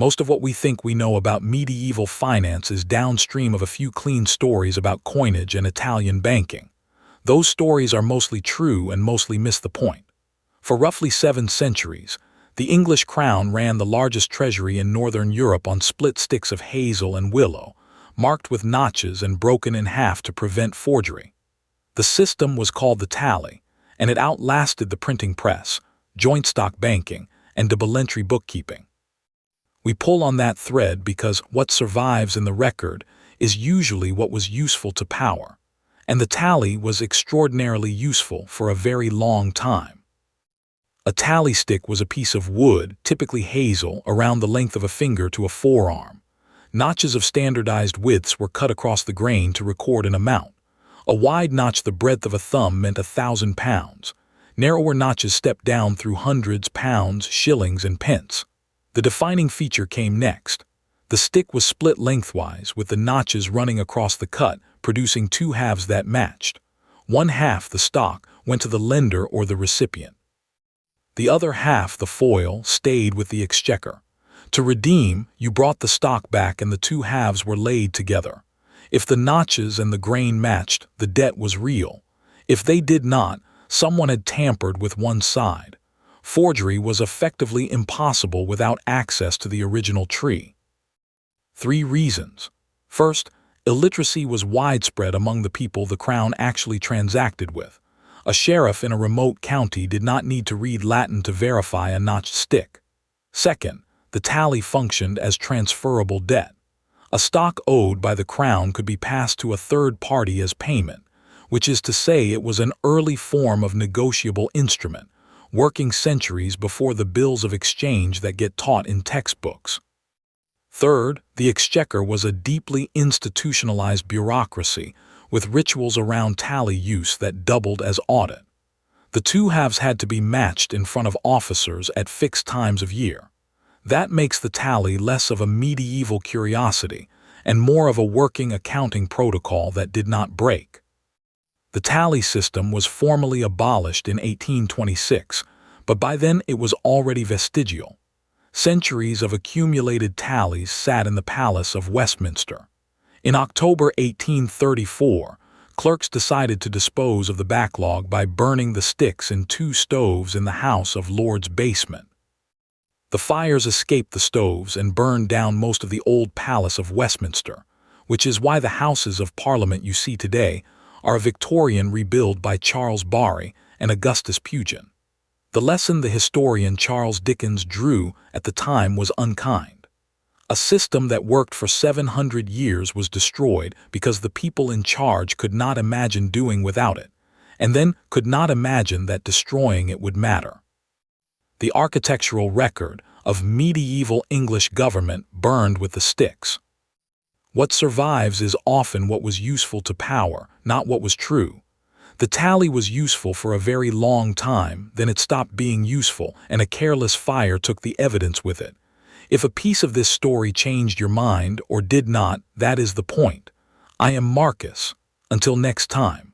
Most of what we think we know about medieval finance is downstream of a few clean stories about coinage and Italian banking. Those stories are mostly true and mostly miss the point. For roughly 7 centuries, the English crown ran the largest treasury in northern Europe on split sticks of hazel and willow, marked with notches and broken in half to prevent forgery. The system was called the tally, and it outlasted the printing press, joint stock banking, and double entry bookkeeping. We pull on that thread because what survives in the record is usually what was useful to power, and the tally was extraordinarily useful for a very long time. A tally stick was a piece of wood, typically hazel, around the length of a finger to a forearm. Notches of standardized widths were cut across the grain to record an amount. A wide notch the breadth of a thumb meant 1,000 pounds. Narrower notches stepped down through hundreds, pounds, shillings, and pence. The defining feature came next. The stick was split lengthwise, with the notches running across the cut, producing 2 halves that matched. One half, the stock, went to the lender or the recipient. The other half, the foil, stayed with the exchequer. To redeem, you brought the stock back and the 2 halves were laid together. If the notches and the grain matched, the debt was real. If they did not, someone had tampered with one side. Forgery was effectively impossible without access to the original tree. 3 reasons. First, illiteracy was widespread among the people the crown actually transacted with. A sheriff in a remote county did not need to read Latin to verify a notched stick. Second, the tally functioned as transferable debt. A stock owed by the crown could be passed to a third party as payment, which is to say it was an early form of negotiable instrument, working centuries before the bills of exchange that get taught in textbooks. Third, the exchequer was a deeply institutionalized bureaucracy with rituals around tally use that doubled as audit. The 2 halves had to be matched in front of officers at fixed times of year. That makes the tally less of a medieval curiosity and more of a working accounting protocol that did not break. The tally system was formally abolished in 1826, but by then it was already vestigial. Centuries of accumulated tallies sat in the Palace of Westminster. In October 1834, clerks decided to dispose of the backlog by burning the sticks in 2 stoves in the House of Lords' basement. The fires escaped the stoves and burned down most of the old Palace of Westminster, which is why the Houses of Parliament you see today are a Victorian rebuild by Charles Barry and Augustus Pugin. The lesson the historian Charles Dickens drew at the time was unkind. A system that worked for 700 years was destroyed because the people in charge could not imagine doing without it, and then could not imagine that destroying it would matter. The architectural record of medieval English government burned with the sticks. What survives is often what was useful to power, not what was true. The tally was useful for a very long time, then it stopped being useful, and a careless fire took the evidence with it. If a piece of this story changed your mind or did not, that is the point. I am Marcus. Until next time.